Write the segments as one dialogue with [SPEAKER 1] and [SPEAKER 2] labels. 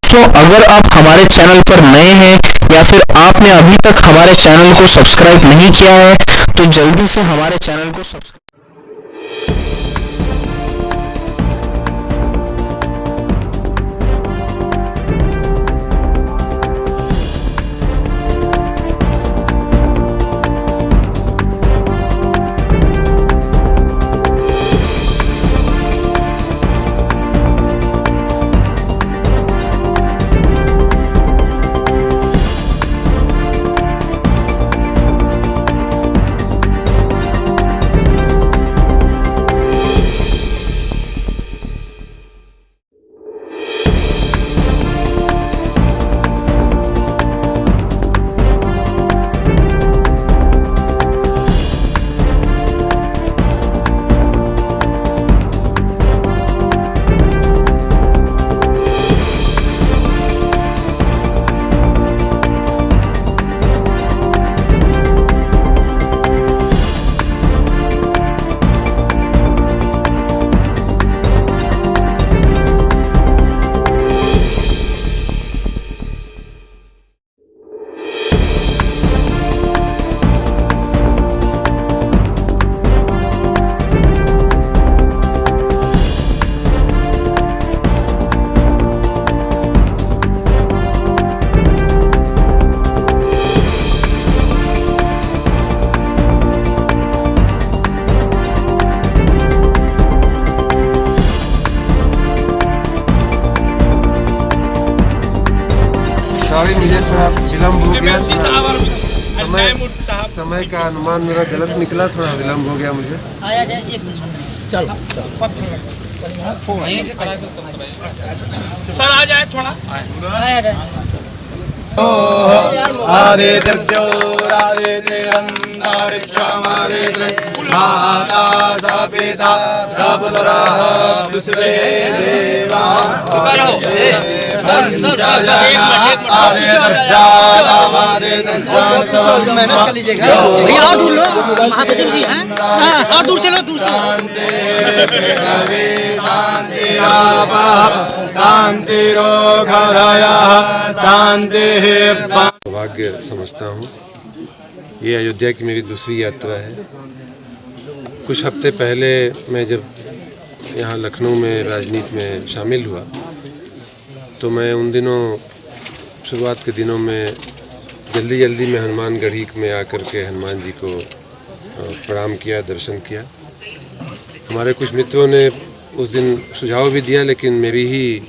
[SPEAKER 1] दोस्तों, अगर आप हमारे चैनल पर नए हैं या फिर आपने अभी तक हमारे चैनल को सब्सक्राइब नहीं किया है तो जल्दी से हमारे चैनल को सब्सक्राइब।
[SPEAKER 2] मुझे थोड़ा विलम्ब हो गया, समय का अनुमान मेरा गलत निकला, थोड़ा विलम्ब हो गया मुझे।
[SPEAKER 3] आया जाए एक चलो
[SPEAKER 4] सर आ जाए थोड़ा
[SPEAKER 3] आया जाए।
[SPEAKER 5] आदित्यो आदित्य माता सपिता सपुत्रः विश्वे देवा
[SPEAKER 3] भैया और दूर लो, महासचिव जी हैं, और दूर से लो, दूर से
[SPEAKER 2] सौभाग्य समझता हूँ। ये अयोध्या की मेरी दूसरी यात्रा है। कुछ हफ्ते पहले मैं जब यहाँ लखनऊ में राजनीति में शामिल हुआ तो मैं उन दिनों शुरुआत के दिनों में जल्दी में हनुमानगढ़ी में आकर के हनुमान जी को प्रणाम किया, दर्शन किया। हमारे कुछ मित्रों ने उस दिन सुझाव भी दिया, लेकिन मेरी ही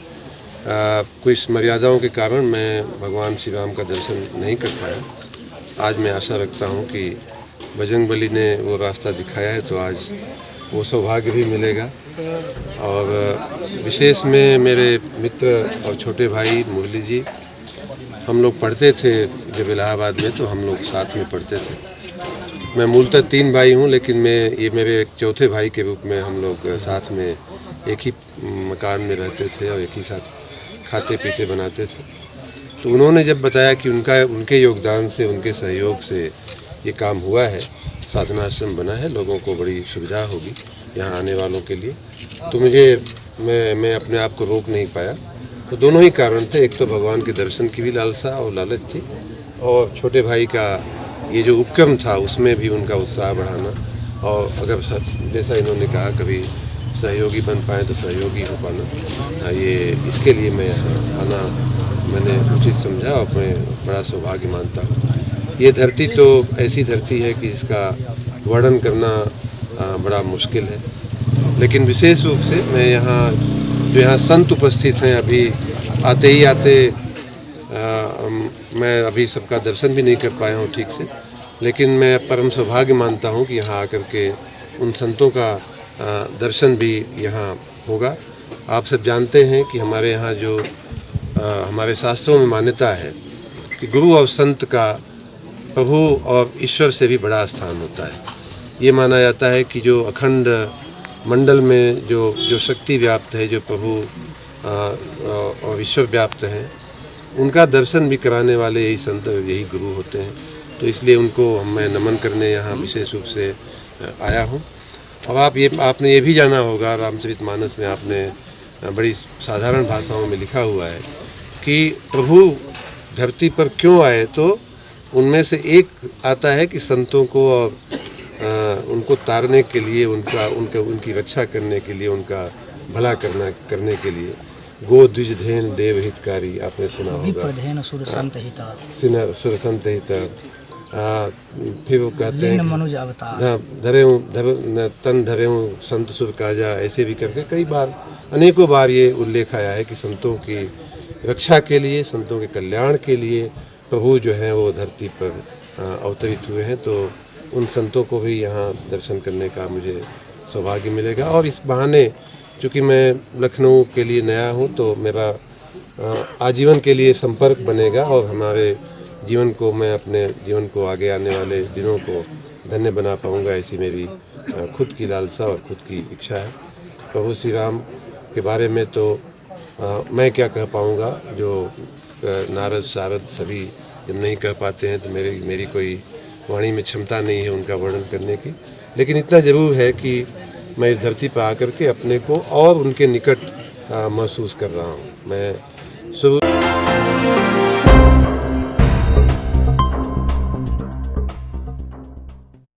[SPEAKER 2] कुछ मर्यादाओं के कारण मैं भगवान श्री राम का दर्शन नहीं कर पाया। आज मैं आशा रखता हूँ कि बजरंगबली ने वो रास्ता दिखाया है तो आज वो सौभाग्य भी मिलेगा। और विशेष में मेरे मित्र और छोटे भाई मुरली जी, हम लोग पढ़ते थे जब इलाहाबाद में, तो हम लोग साथ में पढ़ते थे। मैं मूलतः 3 भाई हूँ, लेकिन ये मेरे एक चौथे भाई के रूप में हम लोग साथ में एक ही मकान में रहते थे और एक ही साथ खाते पीते बनाते थे। तो उन्होंने जब बताया कि उनके योगदान से, उनके सहयोग से ये काम हुआ है, साधना आश्रम बना है, लोगों को बड़ी सुविधा होगी यहाँ आने वालों के लिए, तो मैं अपने आप को रोक नहीं पाया। तो दोनों ही कारण थे, एक तो भगवान के दर्शन की भी लालसा और लालच थी, और छोटे भाई का ये जो उपक्रम था उसमें भी उनका उत्साह बढ़ाना, और अगर जैसा इन्होंने कहा कभी सहयोगी बन पाए तो सहयोगी हो पाना, ये इसके लिए मैं आना मैंने उचित समझा और मैं बड़ा सौभाग्य मानता हूँ। ये धरती तो ऐसी धरती है कि इसका वर्णन करना बड़ा मुश्किल है, लेकिन विशेष रूप से मैं यहाँ संत उपस्थित हैं, अभी आते मैं अभी सबका दर्शन भी नहीं कर पाया हूँ ठीक से, लेकिन मैं परम सौभाग्य मानता हूँ कि यहाँ आकर के उन संतों का दर्शन भी यहाँ होगा। आप सब जानते हैं कि हमारे यहाँ जो हमारे शास्त्रों में मान्यता है कि गुरु और संत का प्रभु और ईश्वर से भी बड़ा स्थान होता है। ये माना जाता है कि जो अखंड मंडल में जो शक्ति व्याप्त है, जो प्रभु और ईश्वर व्याप्त हैं, उनका दर्शन भी कराने वाले यही संत, यही गुरु होते हैं। तो इसलिए उनको मैं नमन करने यहाँ विशेष रूप से आया हूँ। अब आपने ये भी जाना होगा, रामचरितमानस में आपने बड़ी साधारण भाषाओं में लिखा हुआ है कि प्रभु धरती पर क्यों आए, तो उनमें से एक आता है कि संतों को और उनको तारने के लिए, उनकी रक्षा करने के लिए, उनका भला करने के लिए। गो द्विज धेन देव हितकारी, आपने सुना होगा।
[SPEAKER 3] विप्रधेन सुर संत हिता,
[SPEAKER 2] सुर संत हिता। फिर वो कहते हैं
[SPEAKER 3] मनुज अवतार,
[SPEAKER 2] तन धरे संत सुर काजा, ऐसे भी करके कई बार, अनेकों बार ये उल्लेख आया है कि संतों की रक्षा के लिए, संतों के कल्याण के लिए प्रभु जो हैं वो धरती पर अवतरित हुए हैं। तो उन संतों को भी यहाँ दर्शन करने का मुझे सौभाग्य मिलेगा। और इस बहाने चूँकि मैं लखनऊ के लिए नया हूँ, तो मेरा आजीवन के लिए संपर्क बनेगा और हमारे जीवन को, मैं अपने जीवन को आगे आने वाले दिनों को धन्य बना पाऊँगा, ऐसी मेरी खुद की लालसा और खुद की इच्छा है। प्रभु श्री राम के बारे में तो मैं क्या कह पाऊँगा, जो नारद सारद सभी जब नहीं कह पाते हैं तो मेरी कोई वाणी में क्षमता नहीं है उनका वर्णन करने की। लेकिन इतना ज़रूर है कि मैं इस धरती पर आकर के अपने को और उनके निकट महसूस कर रहा हूँ। मैं शुरू